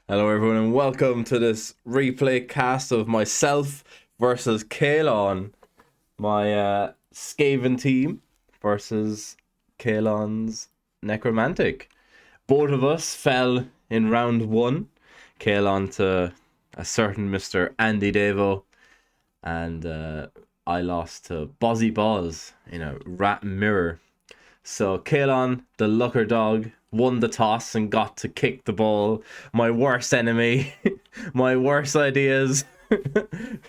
Hello, everyone, and welcome to this replay cast of myself versus Caolán, my Skaven team versus Caolán's Necromantic. Both of us fell in round one. Caolán to a certain Mr. Andy Devo, and I lost to Bozzy Boz in a rat mirror. So Caolán, the lucker dog, won the toss and got to kick the ball. My worst enemy, my worst ideas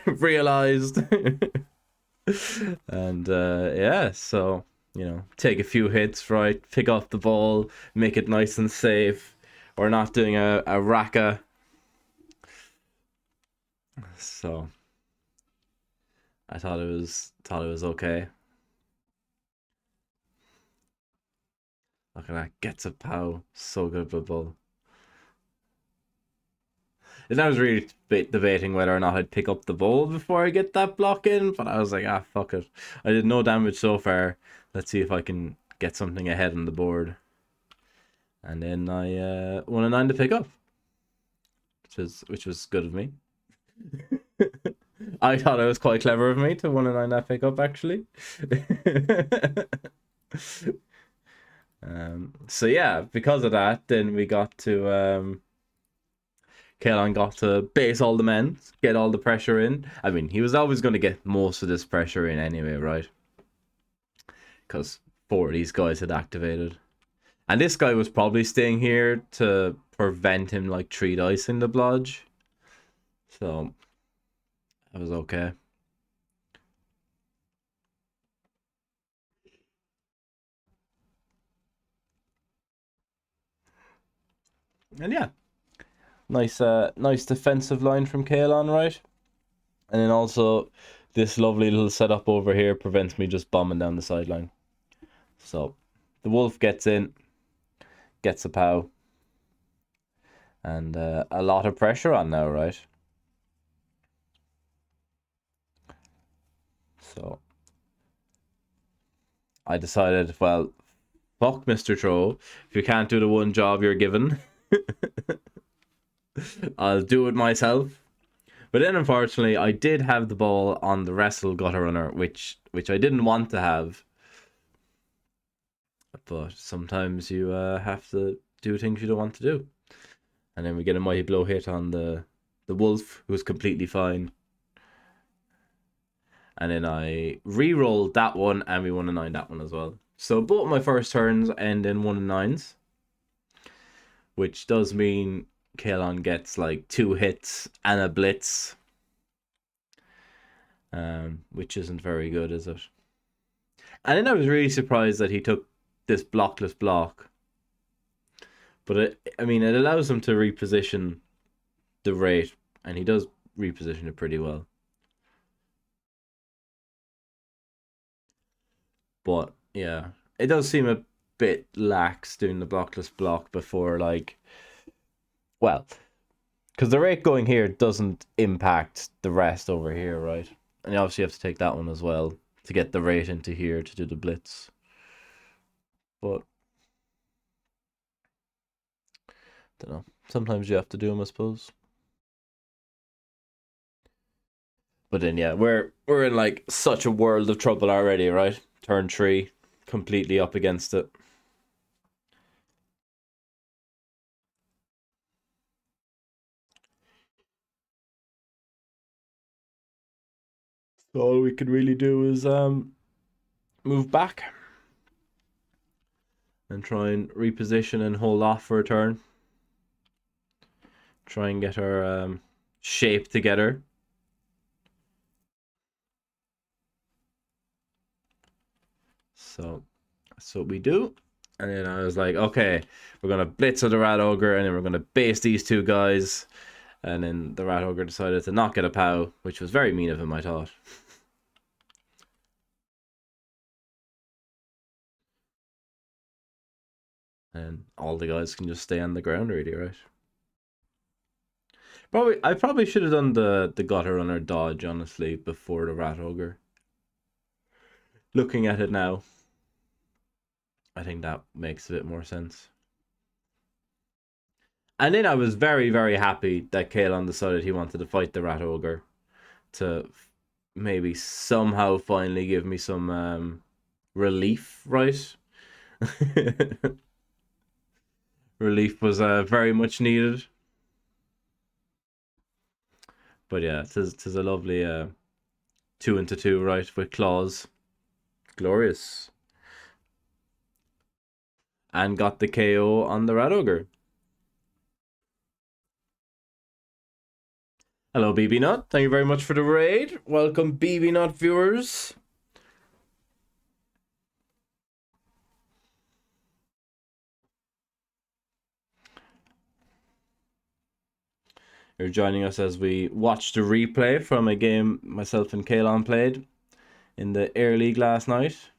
realized. And yeah, so take a few hits, right? Pick up the ball, make it nice and safe. We're not doing a raka. So I thought it was okay. Look at that, gets a pow, so good with the ball. And I was really debating whether or not I'd pick up the ball before I get that block in, but I was like, fuck it. I did no damage so far. Let's see if I can get something ahead on the board. And then I won a 9 to pick up, which was good of me. I thought it was quite clever of me to win a 9 to pick up, actually. So yeah, because of that, then we got to Caolán got to base all the men, get all the pressure in. I mean, he was always going to get most of this pressure in anyway, right? Because 4 of these guys had activated. And this guy was probably staying here to prevent him like 3 dice in the blodge. So, that was okay. And yeah, nice defensive line from Caolán, right? And then also, this lovely little setup over here prevents me just bombing down the sideline. So, the wolf gets in, gets a pow, and a lot of pressure on now, right? So I decided, well, fuck Mr. Troll. If you can't do the one job you're given, I'll do it myself. But then, unfortunately, I did have the ball on the wrestle gutter runner, which I didn't want to have. But sometimes you have to do things you don't want to do. And then we get a mighty blow hit on the wolf, who's completely fine. And then I re-rolled that one, and we won a 9 that one as well. So both my first turns end in 1 and 9s, which does mean Caolán gets like 2 hits and a blitz, which isn't very good, is it? And then I was really surprised that he took this blockless block. But it allows him to reposition the rate, and he does reposition it pretty well. But yeah, it does seem a bit lax doing the blockless block before, like, well, because the rate going here doesn't impact the rest over here, right? And you obviously have to take that one as well to get the rate into here to do the blitz. But I don't know. Sometimes you have to do them, I suppose. But then yeah, we're in like such a world of trouble already, right? Turn 3, completely up against it. So all we can really do is move back and try and reposition and hold off for a turn. Try and get our shape together. So that's what we do. And then I was like, okay, we're gonna blitz at the rat ogre, and then we're gonna base these 2 guys. And then the rat ogre decided to not get a pow, which was very mean of him, I thought. And all the guys can just stay on the ground, really, right? I probably should have done the gutter runner dodge, honestly, before the rat ogre. Looking at it now, I think that makes a bit more sense. And then I was very, very happy that Caolán decided he wanted to fight the Rat Ogre to maybe somehow finally give me some relief, right? Relief was very much needed. But yeah, tis a lovely 2 into 2, right, with claws. Glorious. And got the KO on the Rat Ogre. Hello, BB Nut. Thank you very much for the raid. Welcome, BB Nut viewers. You're joining us as we watch the replay from a game myself and Caolán played in the Éire League last night.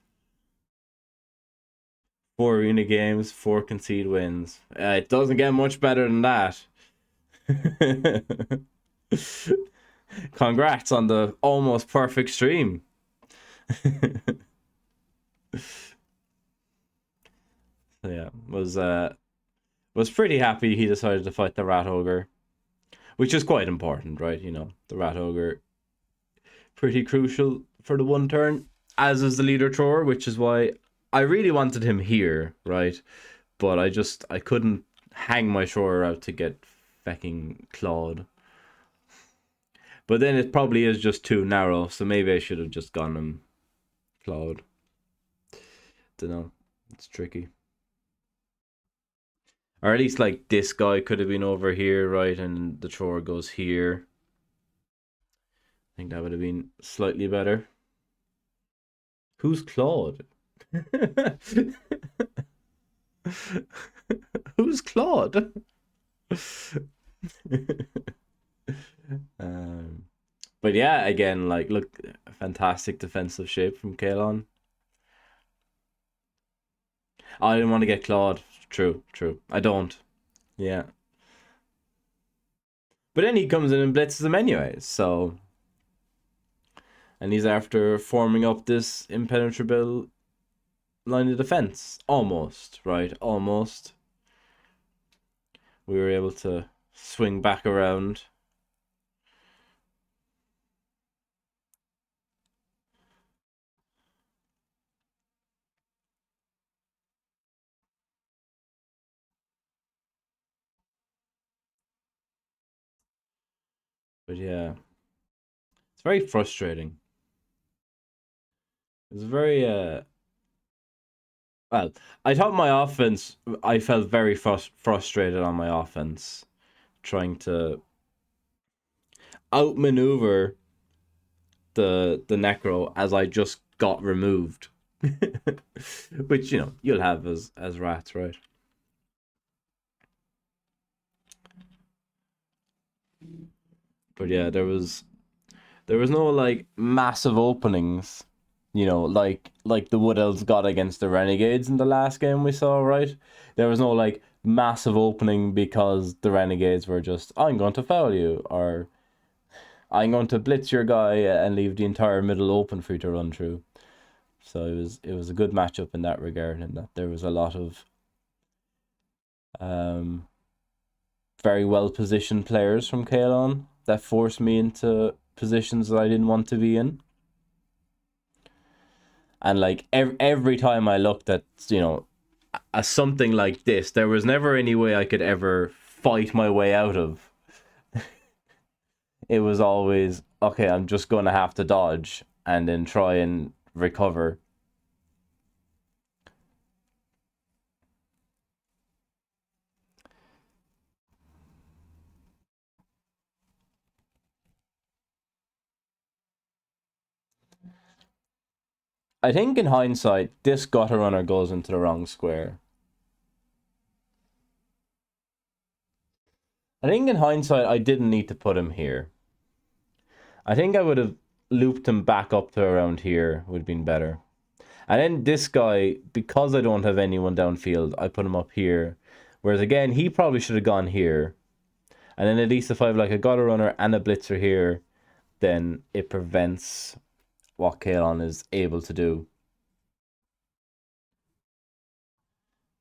4 arena games, 4 concede wins. It doesn't get much better than that. Congrats on the almost perfect stream. Yeah, was pretty happy he decided to fight the Rat Ogre, which is quite important, right? You know, the Rat Ogre, pretty crucial for the 1 turn, as is the leader thrower, which is why I really wanted him here, right? But I couldn't hang my thrower out to get fecking clawed. But then it probably is just too narrow, so maybe I should have just gone him clawed. Dunno, it's tricky. Or at least like this guy could have been over here, right? And the thrower goes here. I think that would have been slightly better. Who's Claude? Who's Claude? But yeah, again, like, look, fantastic defensive shape from Caolán. I didn't want to get Claude. True. I don't. Yeah. But then he comes in and blitzes him anyways, so. And he's after forming up this impenetrable line of defense. Almost, right? Almost. We were able to swing back around. But yeah, it's very frustrating. It's very well, I thought my offense, I felt very frustrated on my offense, trying to outmaneuver the Necro as I just got removed. Which, you know, you'll have as rats, right? But yeah, there was no like massive openings, you know, like the Wood Elves got against the Renegades in the last game we saw, right? There was no like massive opening because the Renegades were just, I'm going to foul you, or I'm going to blitz your guy and leave the entire middle open for you to run through. So it was a good matchup in that regard, and that there was a lot of very well positioned players from Caolán that forced me into positions that I didn't want to be in. And like every time I looked at, you know, something like this, there was never any way I could ever fight my way out of. It was always, okay, I'm just going to have to dodge and then try and recover. I think in hindsight, this gutter runner goes into the wrong square. I think in hindsight, I didn't need to put him here. I think I would have looped him back up to around here, would have been better. And then this guy, because I don't have anyone downfield, I put him up here. Whereas again, he probably should have gone here. And then at least if I have like a gutter runner and a blitzer here, then it prevents what Caolán is able to do.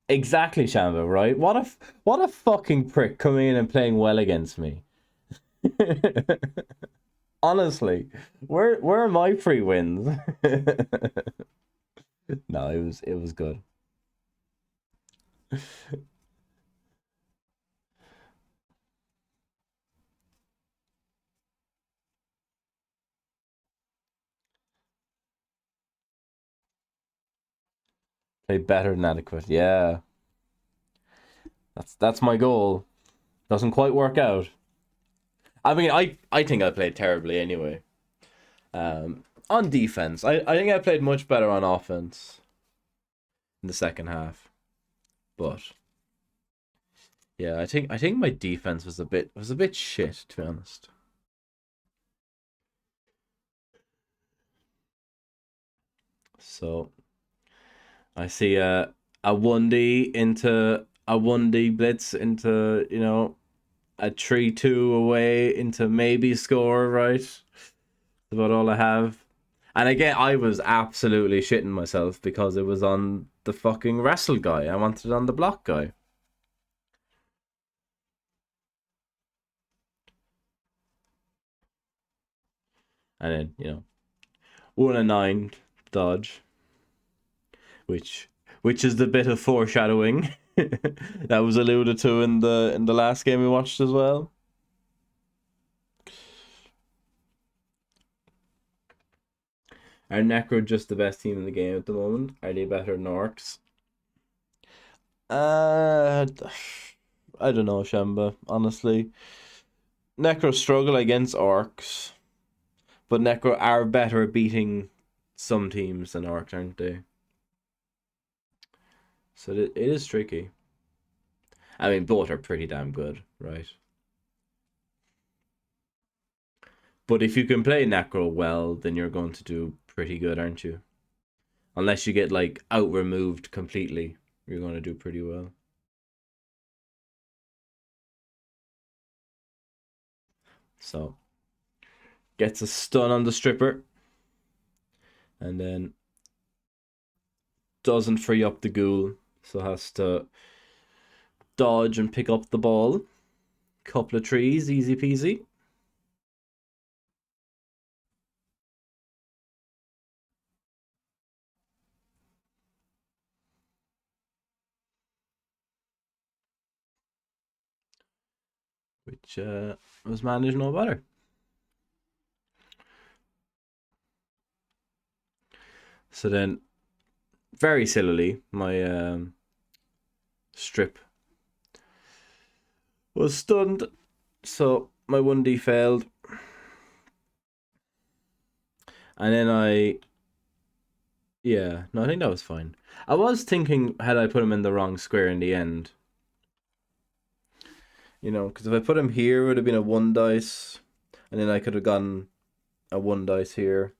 Exactly, Shamba, right? What a fucking prick coming in and playing well against me. Honestly, where are my free wins? No, it was good. Play better than adequate. Yeah, that's my goal. Doesn't quite work out. I mean, I think I played terribly anyway. On defense, I think I played much better on offense in the second half. But yeah, I think my defense was a bit shit, to be honest. So I see a 1D into a 1D blitz into, a 3-2 away into maybe score, right? That's about all I have. And again, I was absolutely shitting myself because it was on the fucking wrestle guy. I wanted it on the block guy. And then, 1 and 9 dodge, which which is the bit of foreshadowing that was alluded to in the last game we watched as well. Are Necro just the best team in the game at the moment? Are they better than Orcs? Uh, I don't know, Shamba. Honestly, Necro struggle against Orcs, but Necro are better at beating some teams than Orcs, aren't they? So it is tricky. I mean, both are pretty damn good, right? But if you can play Necro well, then you're going to do pretty good, aren't you? Unless you get like out removed completely, you're going to do pretty well. So gets a stun on the stripper, and then doesn't free up the ghoul, so has to dodge and pick up the ball. Couple of trees, easy peasy. Which was managed no better. So then, very sillily, my strip was stunned, so my 1D failed. And then yeah, no, I think that was fine. I was thinking, had I put him in the wrong square in the end? Because if I put him here, it would have been a 1 dice, and then I could have gotten a 1 dice here.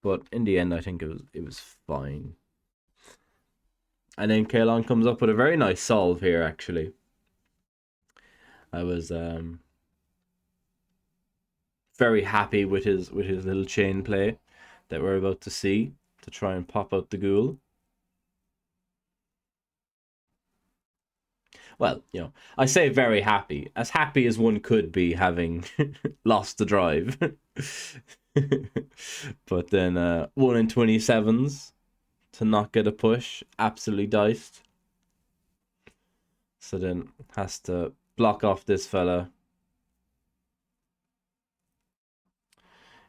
But in the end, I think it was fine. And then Caolán comes up with a very nice solve here, actually. I was very happy with his little chain play that we're about to see to try and pop out the ghoul. Well, I say very happy as one could be having lost the drive. But then 1 in 27s to not get a push, absolutely diced. So then has to block off this fella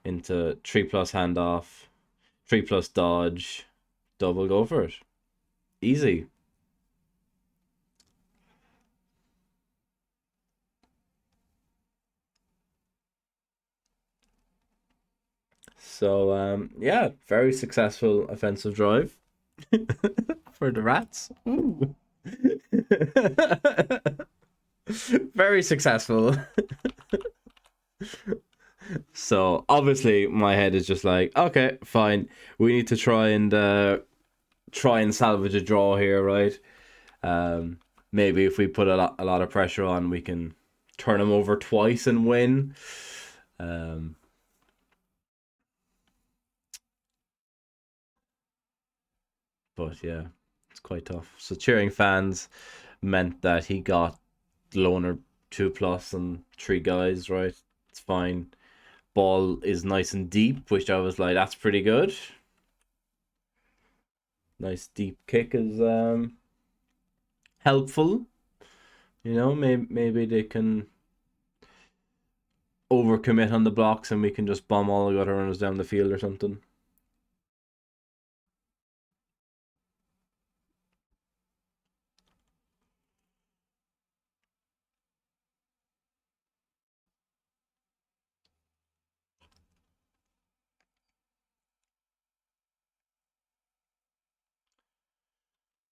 into 3+ handoff, 3+ dodge, double go for it. Easy. So yeah, very successful offensive drive for the rats. Ooh. Very successful. So obviously my head is just like, okay, fine. We need to try and salvage a draw here, right? Maybe if we put a lot of pressure on, we can turn them over twice and win. But yeah, it's quite tough. So cheering fans meant that he got loner 2+ and 3 guys, right? It's fine. Ball is nice and deep, which I was like, that's pretty good. Nice deep kick is helpful. You know, maybe they can overcommit on the blocks and we can just bomb all the gutter runners down the field or something.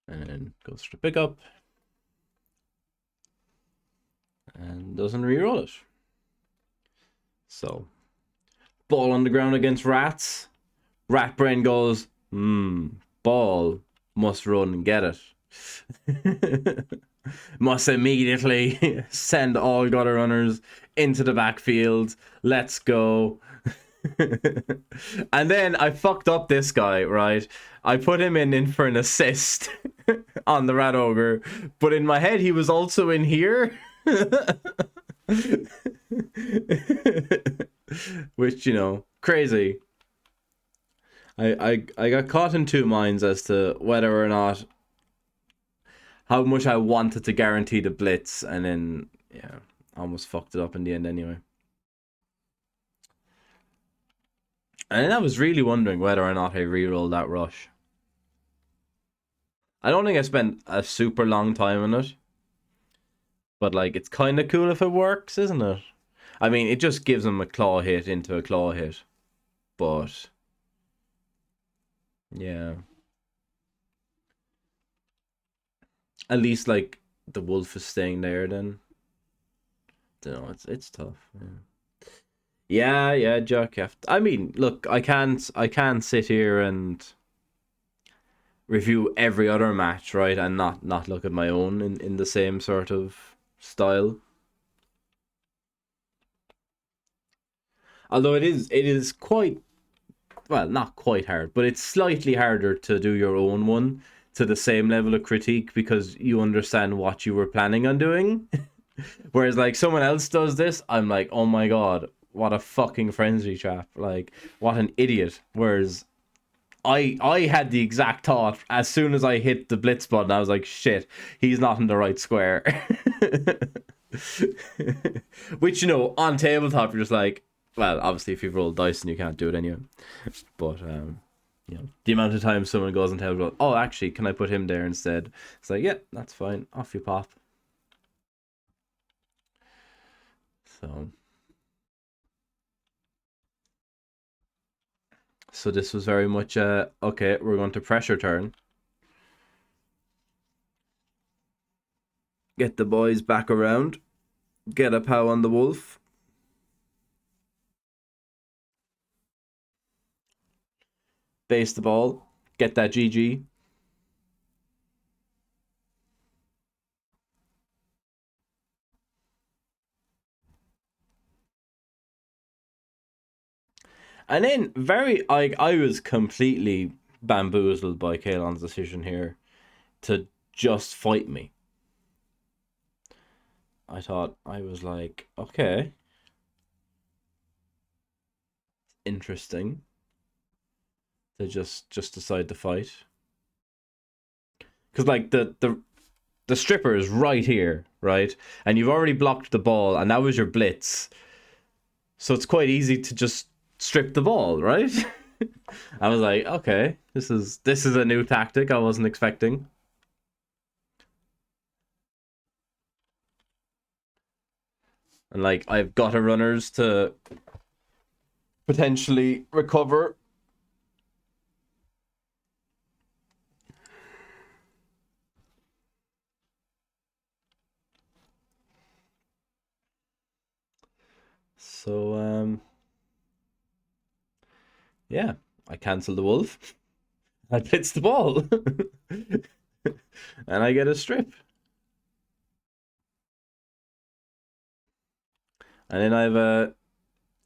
And then goes for the pickup. And doesn't reroll it. So, ball on the ground against rats. Rat brain goes, ball, must run and get it. Must immediately send all gutter runners into the backfield. Let's go. And then I fucked up this guy, right? I put him in for an assist on the rat ogre, but in my head he was also in here. Which, you know, crazy. I got caught in two minds as to whether or not how much I wanted to guarantee the blitz, and then yeah, almost fucked it up in the end anyway. And then I was really wondering whether or not I rerolled that rush. I don't think I spent a super long time on it, but like it's kind of cool if it works, isn't it? I mean, it just gives him a claw hit into a claw hit, but yeah. At least like the wolf is staying there then. Don't know, it's tough. Yeah, Jack. I mean, look, I can't sit here and review every other match, right, and not look at my own in the same sort of style. Although it is quite, well, not quite hard, but it's slightly harder to do your own one to the same level of critique because you understand what you were planning on doing. Whereas like someone else does this, I'm like, oh my god, what a fucking frenzy trap. Like, what an idiot. Whereas I had the exact thought as soon as I hit the blitz button, I was like, shit, he's not in the right square. Which, you know, on tabletop, you're just like, well, obviously if you've rolled dice and you can't do it anyway. But, you know, the amount of times someone goes on tabletop, oh, actually, can I put him there instead? It's like, yeah, that's fine. Off you pop. So this was very much okay, we're going to pressure turn. Get the boys back around. Get a pow on the wolf. Base the ball. Get that GG. And then I was completely bamboozled by Caolán's decision here to just fight me. I thought, I was like, okay, interesting to just decide to fight. Because like the stripper is right here, right? And you've already blocked the ball and that was your blitz. So it's quite easy to just strip the ball, right? I was like, okay, this is a new tactic I wasn't expecting. And like I've got runners to potentially recover. So yeah, I cancel the wolf. I blitz the ball. And I get a strip. And then I have a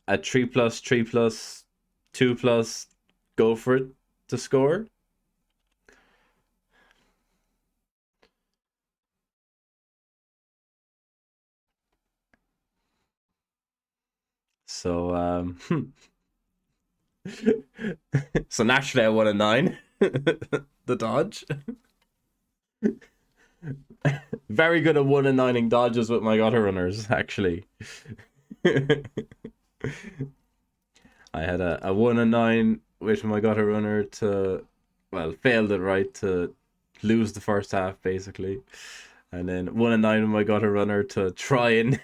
3+, 3+, 2+, go for it to score. So so naturally I won a 9. The dodge. Very good at 1 and 9ing dodges with my gutter runners, actually. I had a 1 and 9 with my gutter runner to, well, failed it right to lose the first half basically, and then 1 and 9 with my gutter runner to try and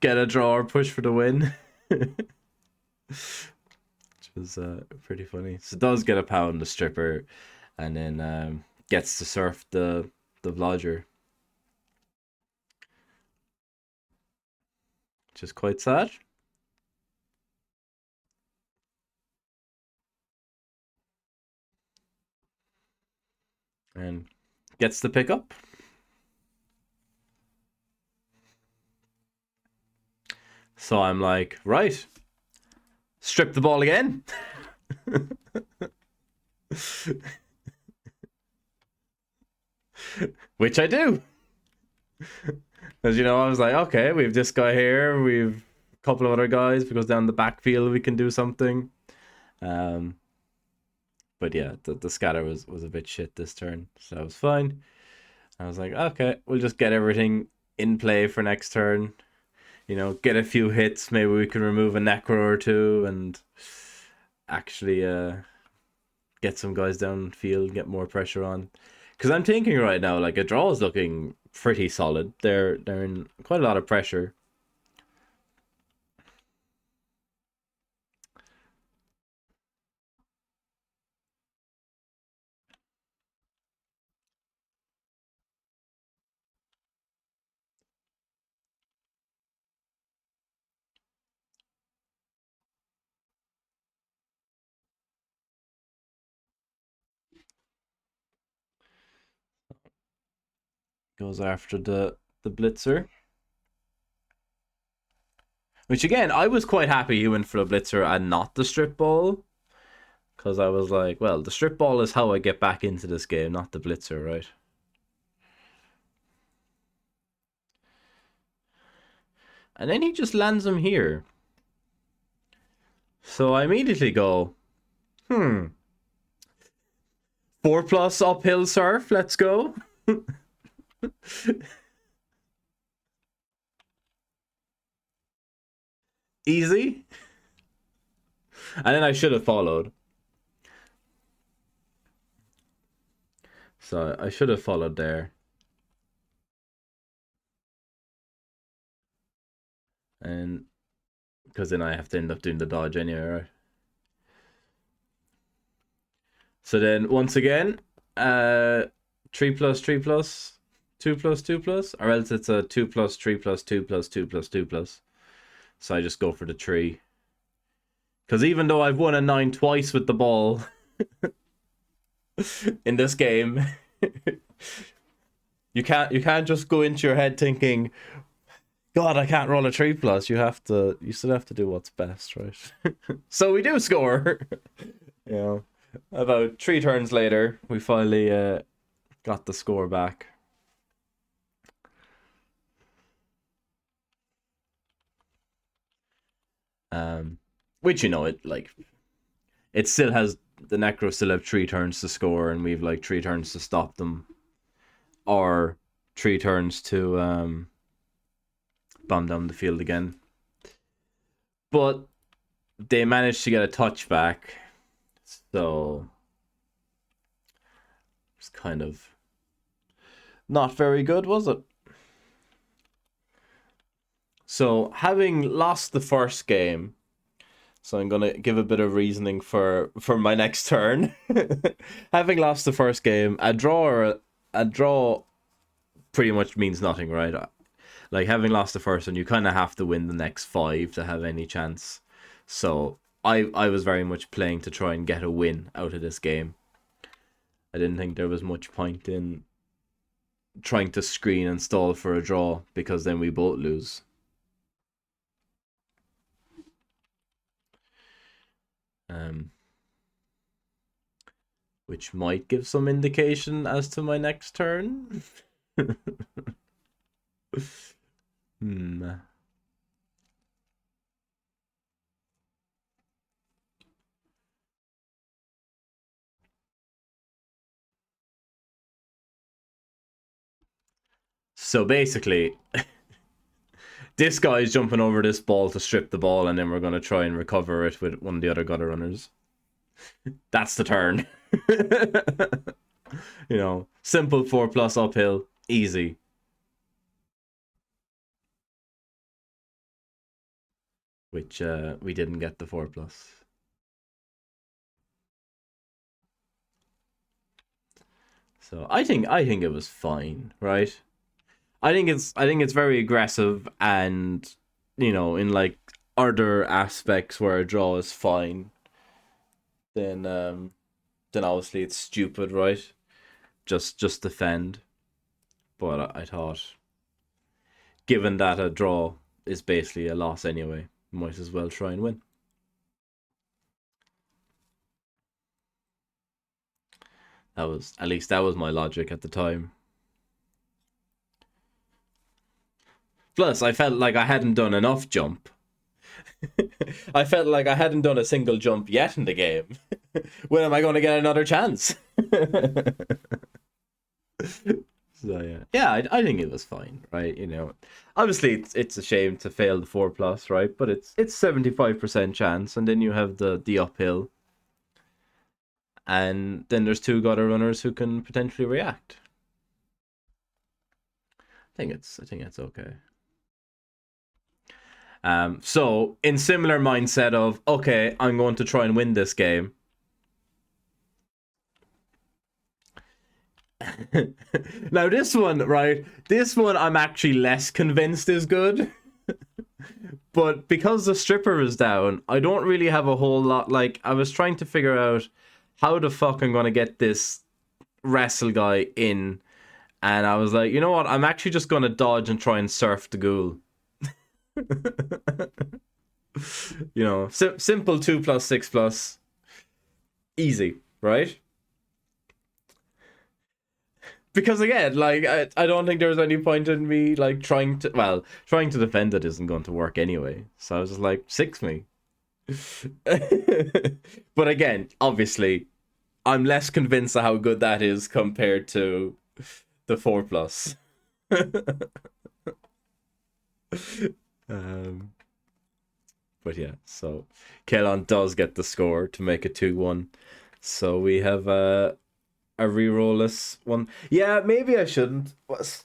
get a draw or push for the win. Which was pretty funny. So does get a pound the stripper, and then gets to surf the vlogger, which is quite sad. And gets the pickup. So I'm like, right, strip the ball again. Which I do. As you know, I was like, okay, we've this guy here, we've a couple of other guys, because down the backfield we can do something. But yeah, the scatter was a bit shit this turn, so that was fine. I was like, okay, we'll just get everything in play for next turn. You know, get a few hits, maybe we can remove a Necro or two and actually get some guys downfield, get more pressure on. Because I'm thinking right now, like, a draw is looking pretty solid. They're in quite a lot of pressure. Goes after the blitzer. Which again, I was quite happy he went for the blitzer and not the strip ball. Because I was like, well, the strip ball is how I get back into this game, not the blitzer, right? And then he just lands him here. So I immediately go, 4+ uphill surf, let's go. Easy. And then I should have followed. So I should have followed there. And because then I have to end up doing the dodge anyway, right? So then once again, 3+, 3+, 2+, 2+, or else it's a 2+, 3+, 2+, 2+, 2+. So I just go for the 3. Because even though I've won a 9 twice with the ball in this game, you can't just go into your head thinking, God, I can't roll a 3+. You still have to do what's best, right? So we do score. You know, about 3 turns later, we finally got the score back. Which, you know, it still has, the Necro still have 3 turns to score, and we've like 3 turns to stop them, or 3 turns to bomb down the field again. But they managed to get a touchback, so it's kind of not very good, was it? So having lost the first game, so I'm gonna give a bit of reasoning for my next turn. Having lost the first game, a draw pretty much means nothing, right? Like, having lost the first one, you kind of have to win the next 5 to have any chance. So I was very much playing to try and get a win out of this game. I didn't think there was much point in trying to screen and stall for a draw, because then we both lose. Which might give some indication as to my next turn. So basically, this guy is jumping over this ball to strip the ball, and then we're going to try and recover it with one of the other gutter runners. That's the turn. You know, simple 4+ uphill, easy. Which we didn't get the 4+. So I think it was fine, right? I think it's very aggressive, and you know, in like other aspects where a draw is fine, then obviously it's stupid, right? Just defend. But I thought, given that a draw is basically a loss anyway, might as well try and win. At least that was my logic at the time. Plus, I felt like I hadn't done enough jump. I felt like I hadn't done a single jump yet in the game. When am I going to get another chance? So yeah, I think it was fine, right? You know, obviously it's a shame to fail the 4+, right? But it's 75% chance, and then you have the uphill, and then there's two gutter runners who can potentially react. I think it's okay. So in similar mindset of, okay, I'm going to try and win this game. Now this one, right? This one I'm actually less convinced is good. But because the stripper is down, I don't really have a whole lot. Like, I was trying to figure out how the fuck I'm going to get this wrestle guy in. And I was like, you know what? I'm actually just going to dodge and try and surf the ghoul. You know, simple 2+, 6+. Easy, right? Because again, like, I don't think there's any point in me like trying to defend it isn't going to work anyway. So I was just like, 6 me. But again, obviously, I'm less convinced of how good that is compared to the 4+. But yeah, so Caolán does get the score to make it 2-1. So we have a reroll-less one. Yeah, maybe I shouldn't.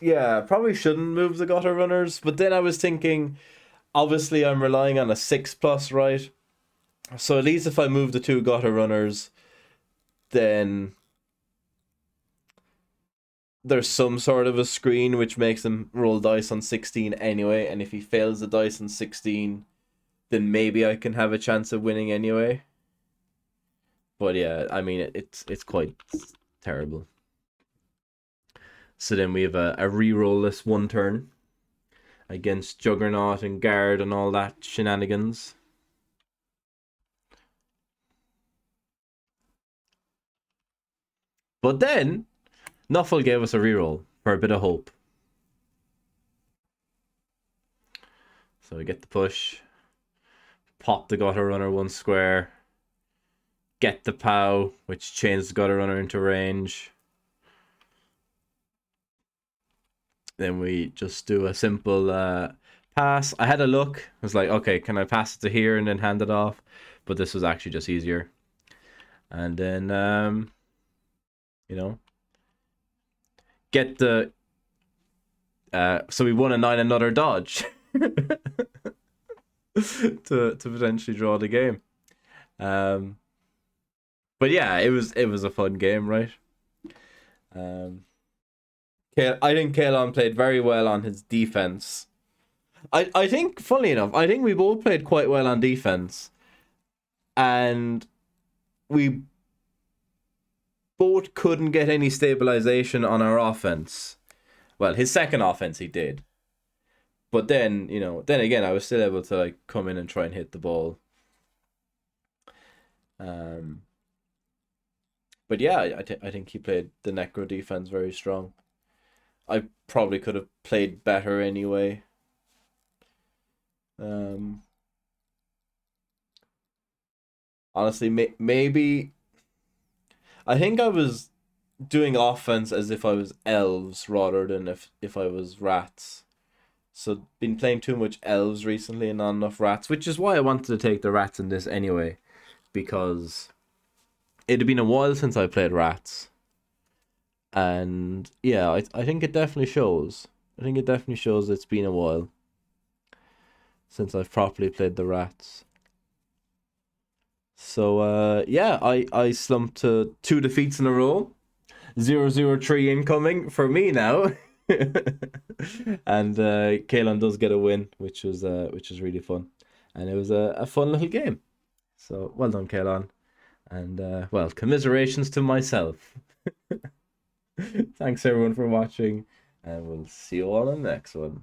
Yeah, probably shouldn't move the gutter runners. But then I was thinking, obviously I'm relying on a 6+, right? So at least if I move the two gutter runners, then there's some sort of a screen which makes him roll dice on 16 anyway. And if he fails the dice on 16, then maybe I can have a chance of winning anyway. But yeah, I mean, it's quite terrible. So then we have a reroll-less 1 turn against Juggernaut and Guard and all that shenanigans. But then Nuffle gave us a reroll for a bit of hope. So we get the push, pop the gutter runner 1 square, get the POW, which chains the gutter runner into range. Then we just do a simple pass. I had a look. I was like, okay, can I pass it to here and then hand it off? But this was actually just easier. And then, you know, get the... so we won a 9 another dodge. to potentially draw the game. But yeah, it was a fun game, right? I think Caolán played very well on his defense. I think, funnily enough, I think we both played quite well on defense. And we both couldn't get any stabilization on our offense. Well, his second offense he did. But then, you know, then again, I was still able to like come in and try and hit the ball. But yeah, I think he played the Necro defense very strong. I probably could have played better anyway. Honestly, maybe I think I was doing offense as if I was elves rather than if I was rats. So been playing too much elves recently and not enough rats, which is why I wanted to take the rats in this anyway, because it had been a while since I played rats. And yeah, I think it definitely shows. I think it definitely shows it's been a while since I've properly played the rats. So yeah, I slumped to 2 defeats in a row. 0-0-3 incoming for me now. And Caolán does get a win, which was really fun. And it was a fun little game. So well done, Caolán. And well, commiserations to myself. Thanks everyone for watching, and we'll see you all in the next one.